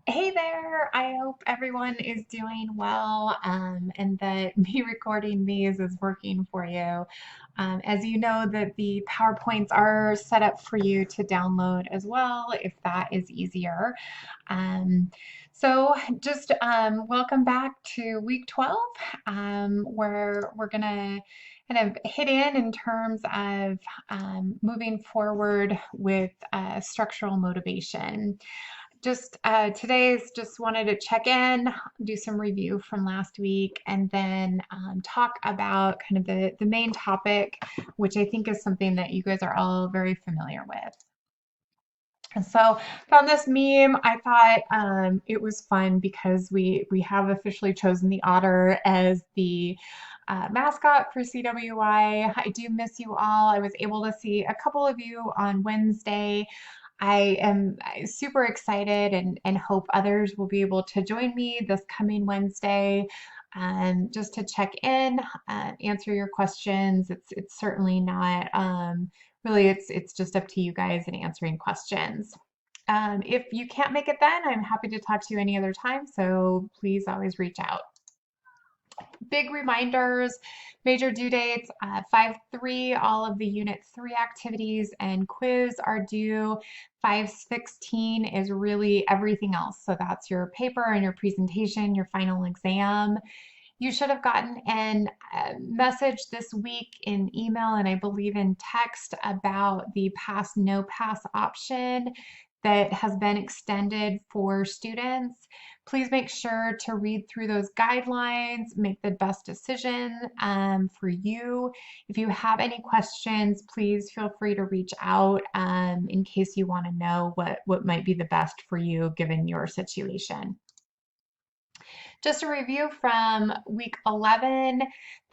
Hey there! I hope everyone is doing well and that me recording these is working for you. As you know, that the PowerPoints are set up for you to download as well if that is easier. Um, so just welcome back to week 12, where we're gonna kind of hit in terms of moving forward with structural motivation. Just today's just wanted to check in, do some review from last week, and then talk about kind of the main topic, which I think is something that you guys are all very familiar with. And so found this meme. I thought it was fun because we have officially chosen the otter as the mascot for CWI. I do miss you all. I was able to see a couple of you on Wednesday. I am super excited and hope others will be able to join me this coming Wednesday, just to check in, answer your questions. It's certainly not really it's just up to you guys in answering questions. If you can't make it then, I'm happy to talk to you any other time, so please always reach out. Big reminders, major due dates, 5/3, all of the Unit 3 activities and quiz are due. 5/16 is really everything else. So that's your paper and your presentation, your final exam. You should have gotten a message this week in email and I believe in text about the pass no pass option that has been extended for students. Please make sure to read through those guidelines, make the best decision for you. If you have any questions, please feel free to reach out in case you want to know what might be the best for you given your situation. Just a review from week 11.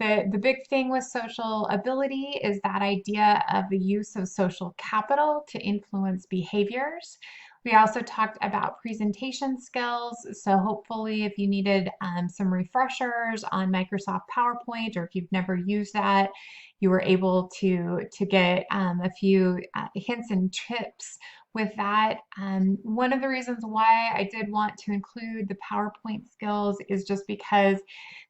The big thing with social ability is that idea of the use of social capital to influence behaviors. We also talked about presentation skills. So hopefully if you needed some refreshers on Microsoft PowerPoint, or if you've never used that, you were able to get a few hints and tips with that. One of the reasons why I did want to include the PowerPoint skills is just because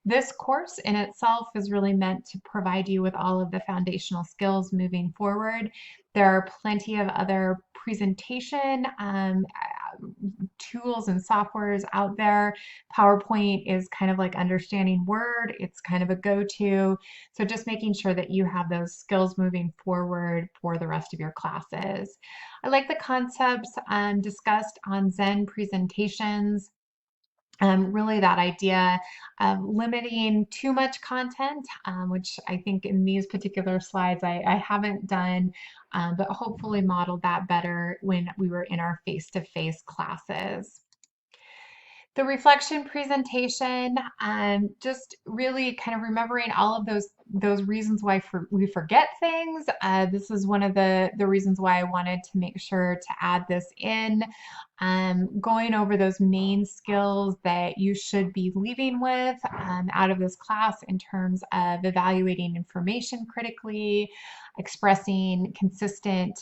this course in itself is really meant to provide you with all of the foundational skills moving forward. There are plenty of other presentation tools and softwares out there. PowerPoint is kind of like understanding Word. It's kind of a go-to. So just making sure that you have those skills moving forward for the rest of your classes. I like the concepts discussed on Zen presentations. Really that idea of limiting too much content, which I think in these particular slides I haven't done, but hopefully modeled that better when we were in our face-to-face classes. The reflection presentation, just really kind of remembering all of those reasons why we forget things. This is one of the reasons why I wanted to make sure to add this in. Going over those main skills that you should be leaving with out of this class in terms of evaluating information critically, expressing consistent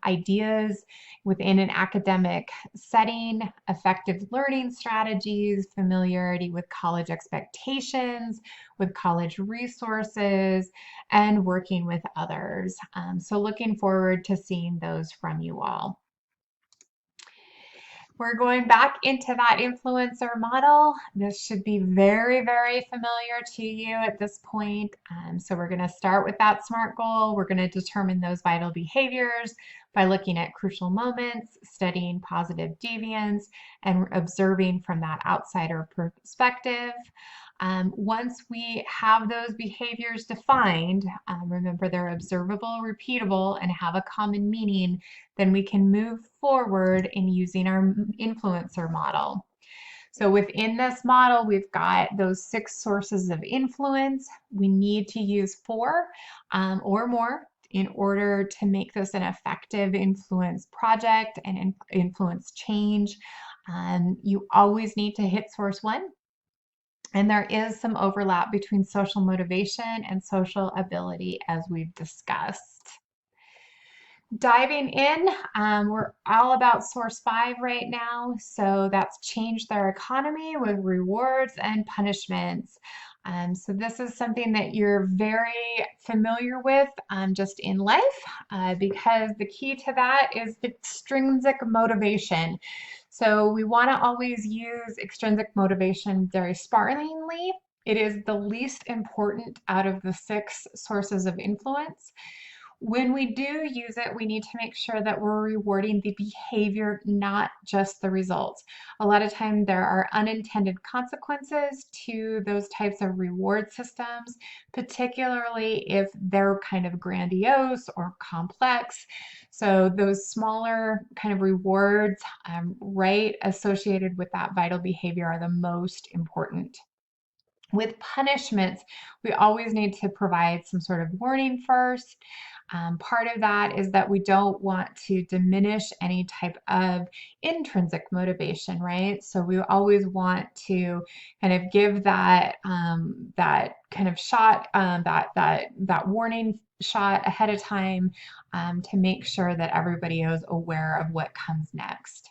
ideas within an academic setting, effective learning strategies, familiarity with college expectations, with college resources, and working with others. So looking forward to seeing those from you all. We're going back into that influencer model. This should be very, very familiar to you at this point. So we're going to start with that SMART goal. We're going to determine those vital behaviors by looking at crucial moments, studying positive deviance, and observing from that outsider perspective. Once we have those behaviors defined, remember they're observable, repeatable, and have a common meaning, then we can move forward in using our influencer model. So within this model, we've got those 6 sources of influence. We need to use 4 or more in order to make this an effective influence project and influence change. You always need to hit source 1. And there is some overlap between social motivation and social ability as we've discussed. Diving in, we're all about Source 5 right now. So that's changed their economy with rewards and punishments. So this is something that you're very familiar with just in life because the key to that is extrinsic motivation. So we want to always use extrinsic motivation very sparingly. It is the least important out of the 6 sources of influence. When we do use it, we need to make sure that we're rewarding the behavior, not just the results. A lot of times there are unintended consequences to those types of reward systems, particularly if they're kind of grandiose or complex. So those smaller kind of rewards, right, associated with that vital behavior are the most important. With punishments, we always need to provide some sort of warning first. Part of that is that we don't want to diminish any type of intrinsic motivation, right? So we always want to kind of give that kind of shot, that warning shot ahead of time to make sure that everybody is aware of what comes next.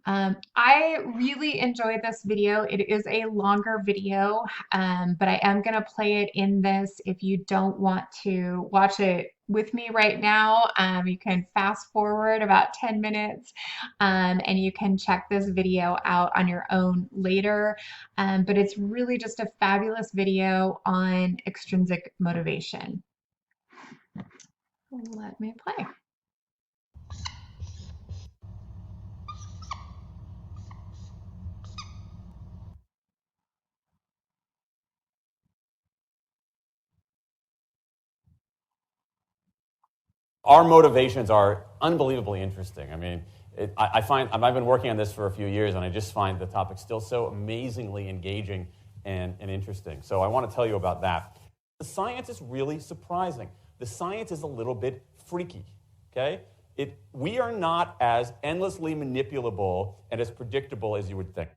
I really enjoyed this video. It is a longer video, but I am going to play it in this. If you don't want to watch it with me right now, you can fast forward about 10 minutes and you can check this video out on your own later. But it's really just a fabulous video on extrinsic motivation. Let me play. Our motivations are unbelievably interesting. I mean, I've been working on this for a few years, and I just find the topic still so amazingly engaging and interesting. So I want to tell you about that. The science is really surprising. The science is a little bit freaky, okay? We are not as endlessly manipulable and as predictable as you would think.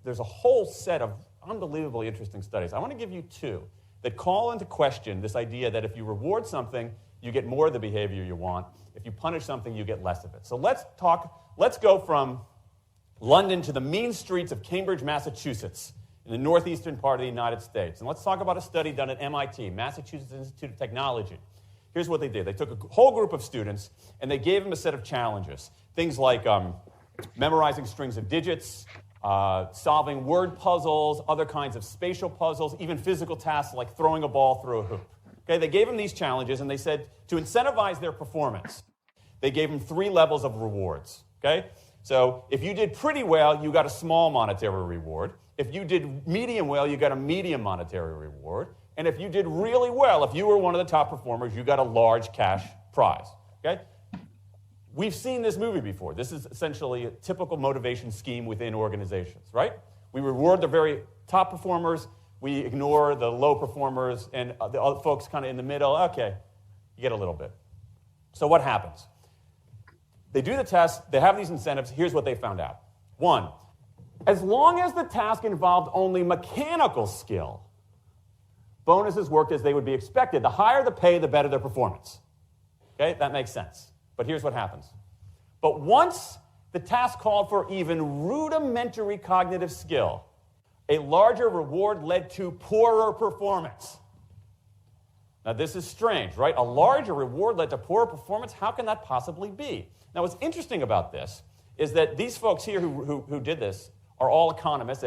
There's a whole set of unbelievably interesting studies. I want to give you 2 that call into question this idea that if you reward something, you get more of the behavior you want. If you punish something, you get less of it. So let's go from London to the mean streets of Cambridge, Massachusetts, in the northeastern part of the United States. And let's talk about a study done at MIT, Massachusetts Institute of Technology. Here's what they did. They took a whole group of students, and they gave them a set of challenges. Things like memorizing strings of digits, solving word puzzles, other kinds of spatial puzzles, even physical tasks like throwing a ball through a hoop. Okay, they gave them these challenges, and they said to incentivize their performance, they gave them 3 levels of rewards. Okay, so if you did pretty well, you got a small monetary reward. If you did medium well, you got a medium monetary reward. And if you did really well, if you were one of the top performers, you got a large cash prize. Okay, we've seen this movie before. This is essentially a typical motivation scheme within organizations, right? We reward the very top performers. We ignore the low performers and the other folks kind of in the middle. Okay, you get a little bit. So what happens? They do the test. They have these incentives. Here's what they found out. 1, as long as the task involved only mechanical skill, bonuses worked as they would be expected. The higher the pay, the better their performance. Okay, that makes sense. But here's what happens. But once the task called for even rudimentary cognitive skill, a larger reward led to poorer performance. Now, this is strange, right? A larger reward led to poorer performance? How can that possibly be? Now, what's interesting about this is that these folks here who did this are all economists,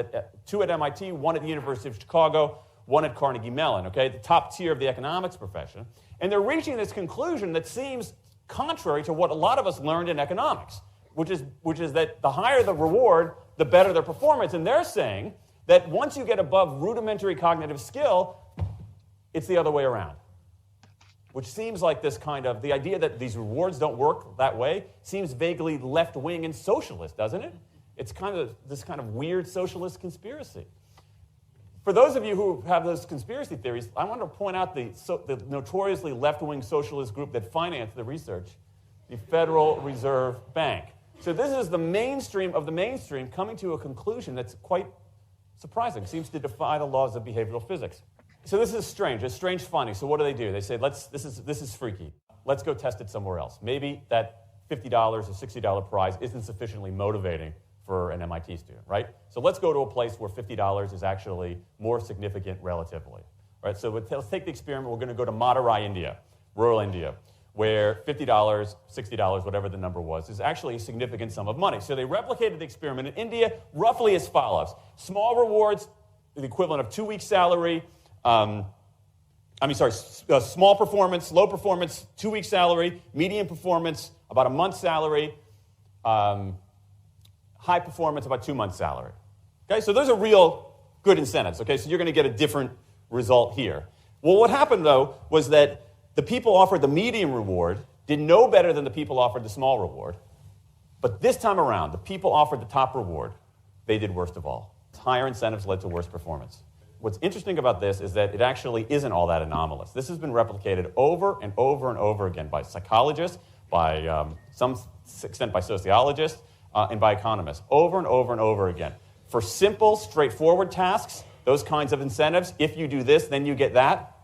2 at MIT, 1 at the University of Chicago, 1 at Carnegie Mellon, okay, the top tier of the economics profession. And they're reaching this conclusion that seems contrary to what a lot of us learned in economics, which is that the higher the reward, the better their performance. And they're saying that once you get above rudimentary cognitive skill, it's the other way around. Which seems like this kind of, the idea that these rewards don't work that way seems vaguely left-wing and socialist, doesn't it? It's kind of this kind of weird socialist conspiracy. For those of you who have those conspiracy theories, I want to point out the notoriously left-wing socialist group that financed the research, the Federal Reserve Bank. So this is the mainstream of the mainstream coming to a conclusion that's quite surprising. It seems to defy the laws of behavioral physics. So this is strange. It's strange funny. So what do? They say, this is freaky. let's go test it somewhere else. Maybe that $50 or $60 prize isn't sufficiently motivating for an MIT student, right? So let's go to a place where $50 is actually more significant relatively, right? So let's take the experiment. We're going to go to Madurai, India, rural India, where $50, $60, whatever the number was, is actually a significant sum of money. So they replicated the experiment in India roughly as follows. Small rewards, the equivalent of 2 weeks' salary. Small performance, low performance, 2 weeks' salary. Medium performance, about a month's salary. High performance, about 2 months' salary. Okay, so those are real good incentives. Okay, so you're going to get a different result here. Well, what happened, though, was that the people offered the medium reward did no better than the people offered the small reward. But this time around, the people offered the top reward. They did worst of all. Higher incentives led to worse performance. What's interesting about this is that it actually isn't all that anomalous. This has been replicated over and over and over again by psychologists, by some extent by sociologists, and by economists, over and over and over again. For simple, straightforward tasks, those kinds of incentives, if you do this, then you get that,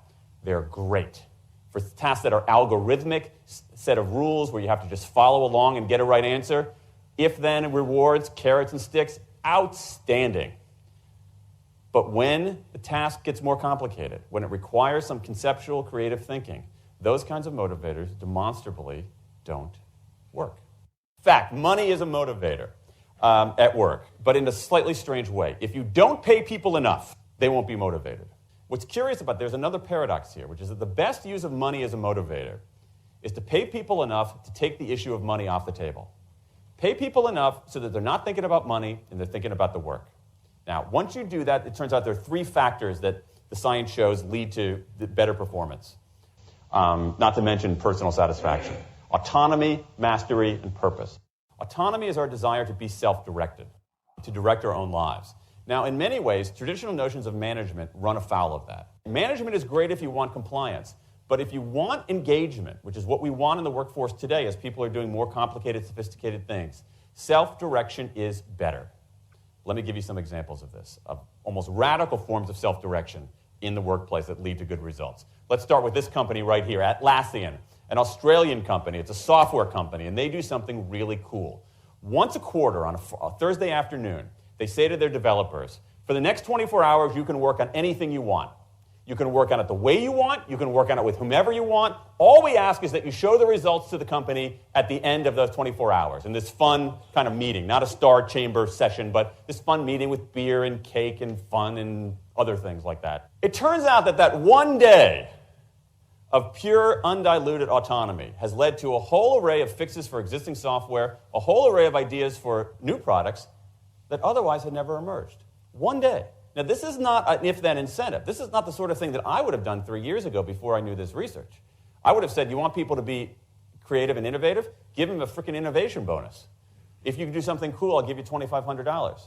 they're great. For tasks that are algorithmic, set of rules where you have to just follow along and get a right answer, if-then rewards, carrots and sticks, outstanding. But when the task gets more complicated, when it requires some conceptual, creative thinking, those kinds of motivators demonstrably don't work. In fact, money is a motivator at work, but in a slightly strange way. If you don't pay people enough, they won't be motivated. What's curious about, there's another paradox here, which is that the best use of money as a motivator is to pay people enough to take the issue of money off the table. Pay people enough so that they're not thinking about money and they're thinking about the work. Now, once you do that, it turns out there are 3 factors that the science shows lead to better performance, not to mention personal satisfaction. Autonomy, mastery, and purpose. Autonomy is our desire to be self-directed, to direct our own lives. Now, in many ways, traditional notions of management run afoul of that. Management is great if you want compliance, but if you want engagement, which is what we want in the workforce today as people are doing more complicated, sophisticated things, self-direction is better. Let me give you some examples of this, of almost radical forms of self-direction in the workplace that lead to good results. Let's start with this company right here, Atlassian, an Australian company. It's a software company, and they do something really cool. Once a quarter, on a Thursday afternoon, they say to their developers, for the next 24 hours, you can work on anything you want. You can work on it the way you want. You can work on it with whomever you want. All we ask is that you show the results to the company at the end of those 24 hours in this fun kind of meeting, not a star chamber session, but this fun meeting with beer and cake and fun and other things like that. It turns out that that one day of pure, undiluted autonomy has led to a whole array of fixes for existing software, a whole array of ideas for new products that otherwise had never emerged. One day. Now, this is not an if-then incentive. This is not the sort of thing that I would have done 3 years ago before I knew this research. I would have said, you want people to be creative and innovative? Give them a freaking innovation bonus. If you can do something cool, I'll give you $2,500.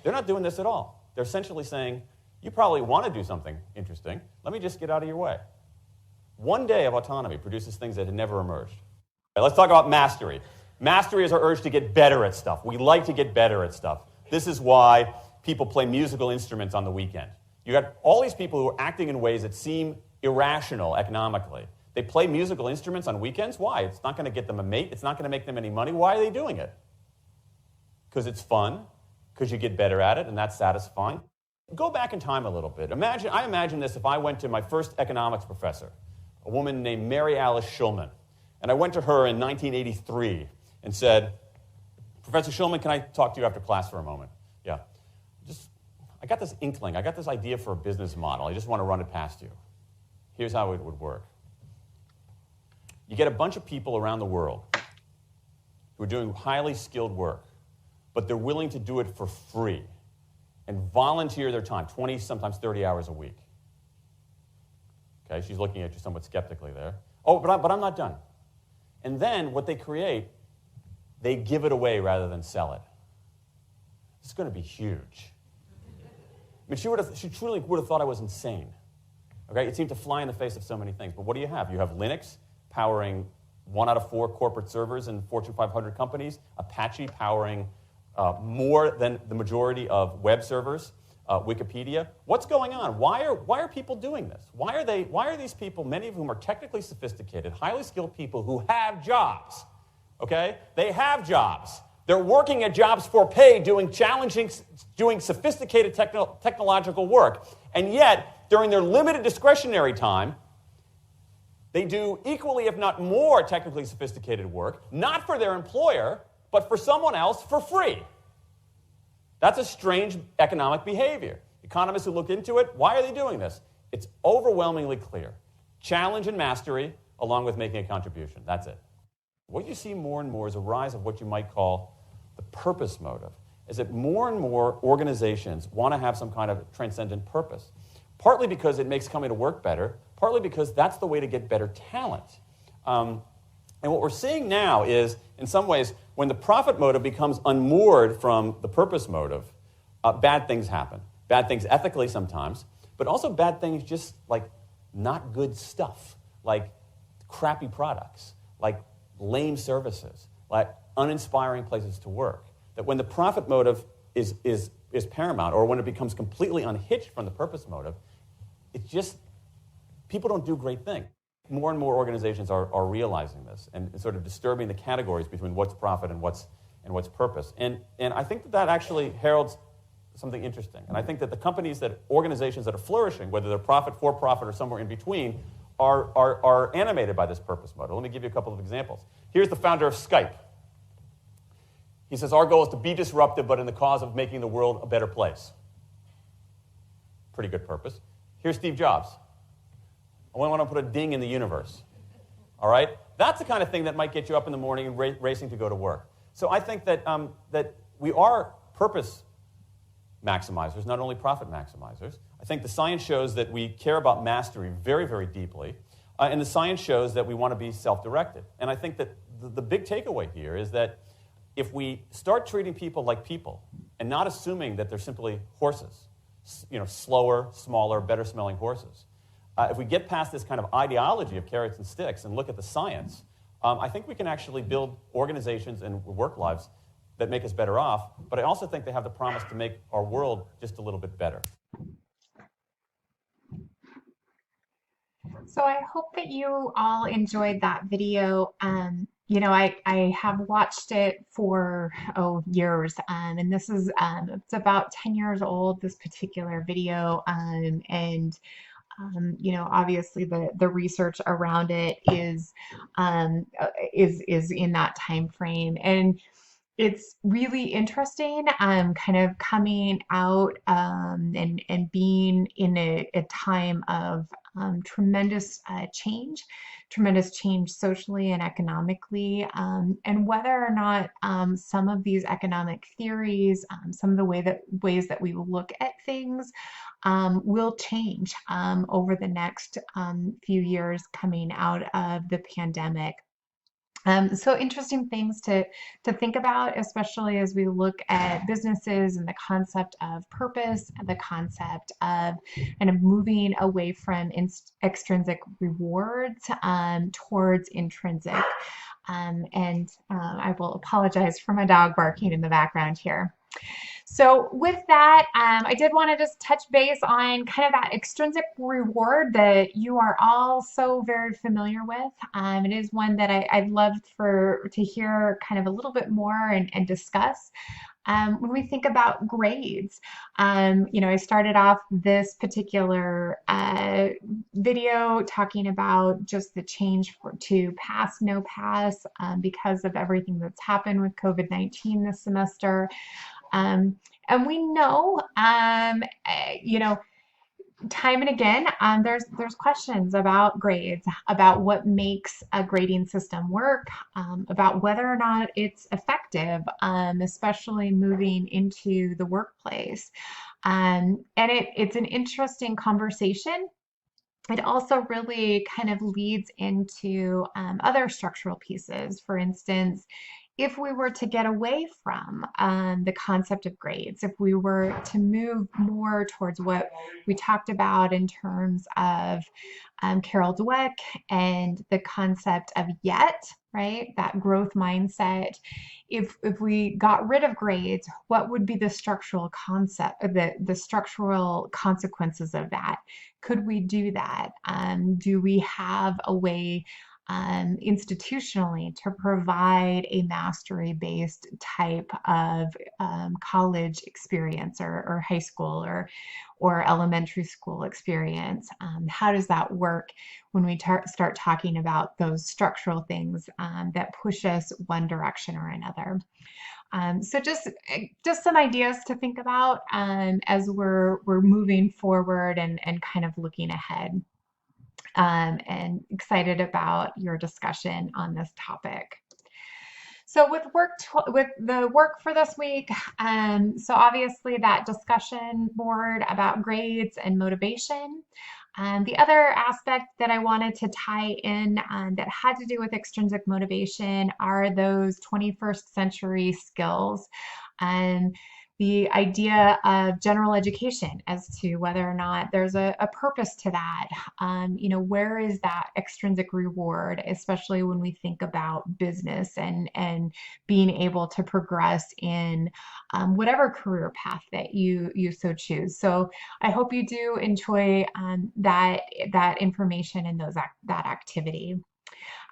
They're not doing this at all. They're essentially saying, you probably want to do something interesting. Let me just get out of your way. One day of autonomy produces things that had never emerged. Let's talk about mastery. Mastery is our urge to get better at stuff. We like to get better at stuff. This is why people play musical instruments on the weekend. You got all these people who are acting in ways that seem irrational economically. They play musical instruments on weekends. Why? It's not going to get them a mate. It's not going to make them any money. Why are they doing it? Because it's fun, because you get better at it, and that's satisfying. Go back in time a little bit. I imagine this if I went to my first economics professor, a woman named Mary Alice Schulman, and I went to her in 1983 and said, Professor Schulman, can I talk to you after class for a moment? Yeah. I got this inkling. I got this idea for a business model. I just want to run it past you. Here's how it would work. You get a bunch of people around the world who are doing highly skilled work, but they're willing to do it for free and volunteer their time, 20, sometimes 30 hours a week. Okay, she's looking at you somewhat skeptically there. Oh, but I'm not done. And then what they create, they give it away rather than sell it. It's going to be huge. I mean, she truly would have thought I was insane. Okay? It seemed to fly in the face of so many things. But what do you have? You have Linux powering 1 out of 4 corporate servers in Fortune 500 companies, Apache powering more than the majority of web servers, Wikipedia. What's going on? Why are people doing this? Why are these people, many of whom are technically sophisticated, highly skilled people who have jobs, okay? They have jobs. They're working at jobs for pay, doing sophisticated technological work. And yet, during their limited discretionary time, they do equally, if not more, technically sophisticated work, not for their employer, but for someone else for free. That's a strange economic behavior. Economists who look into it, why are they doing this? It's overwhelmingly clear. Challenge and mastery, along with making a contribution. That's it. What you see more and more is a rise of what you might call the purpose motive, is that more and more organizations want to have some kind of transcendent purpose, partly because it makes coming to work better, partly because that's the way to get better talent. And what we're seeing now is, in some ways, when the profit motive becomes unmoored from the purpose motive, bad things happen. Bad things ethically sometimes, but also bad things just like not good stuff, like crappy products, like lame services, like uninspiring places to work. That when the profit motive is paramount, or when it becomes completely unhitched from the purpose motive, it's just, people don't do great things. More and more organizations are realizing this and sort of disturbing the categories between what's profit and what's purpose. And I think that actually heralds something interesting. And I think that organizations that are flourishing, whether they're profit, for profit, or somewhere in between, are animated by this purpose motive. Let me give you a couple of examples. Here's the founder of Skype. He says, our goal is to be disruptive, but in the cause of making the world a better place. Pretty good purpose. Here's Steve Jobs. I want to put a ding in the universe. All right? That's the kind of thing that might get you up in the morning and racing to go to work. So I think that, that we are purpose maximizers, not only profit maximizers. I think the science shows that we care about mastery very, very deeply. And the science shows that we want to be self-directed. And I think that the big takeaway here is that if we start treating people like people and not assuming that they're simply horses, slower, smaller, better-smelling horses, if we get past this kind of ideology of carrots and sticks and look at the science, I think we can actually build organizations and work lives that make us better off, but I also think they have the promise to make our world just a little bit better. So I hope that you all enjoyed that video. I have watched it for years, and this is it's about 10 years old, this particular video, and obviously the research around it is in that time frame, and it's really interesting, kind of coming out and being in a time of tremendous change socially and economically, and whether or not some of these economic theories, some of the ways that we look at things will change over the next few years coming out of the pandemic. So interesting things to think about, especially as we look at businesses and the concept of purpose and the concept of kind of moving away from extrinsic rewards towards intrinsic. And I will apologize for my dog barking in the background here. So with that, I did want to just touch base on kind of that extrinsic reward that you are all so very familiar with. It is one that I'd love to hear kind of a little bit more and discuss. When we think about grades, I started off this particular video talking about just the change to pass, no pass, because of everything that's happened with COVID-19 this semester. And we know, time and again, there's questions about grades, about what makes a grading system work, about whether or not it's effective, especially moving into the workplace. And it's an interesting conversation. It also really kind of leads into other structural pieces. For instance, if we were to get away from the concept of grades, if we were to move more towards what we talked about in terms of Carol Dweck and the concept of yet, right? That growth mindset. If we got rid of grades, what would be the structural concept, the structural consequences of that? Could we do that? Do we have a way institutionally to provide a mastery based type of college experience or high school or elementary school experience? How does that work when we start talking about those structural things that push us one direction or another? So just some ideas to think about as we're moving forward and kind of looking ahead, and excited about your discussion on this topic. So with the work for this week, so obviously that discussion board about grades and motivation. The other aspect that I wanted to tie in that had to do with extrinsic motivation are those 21st century skills. And the idea of general education as to whether or not there's a purpose to that. Where is that extrinsic reward, especially when we think about business and being able to progress in whatever career path that you so choose. So I hope you do enjoy that information and that activity.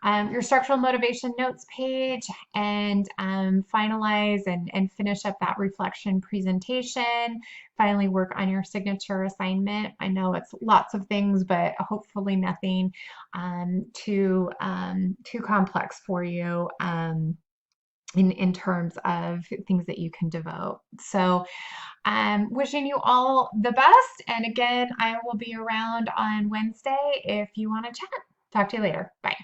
Your structural motivation notes page, and finalize and finish up that reflection presentation. Finally work on your signature assignment. I know it's lots of things, but hopefully nothing too complex for you. In terms of things that you can devote. So wishing you all the best. And again, I will be around on Wednesday if you want to chat. Talk to you later. Bye.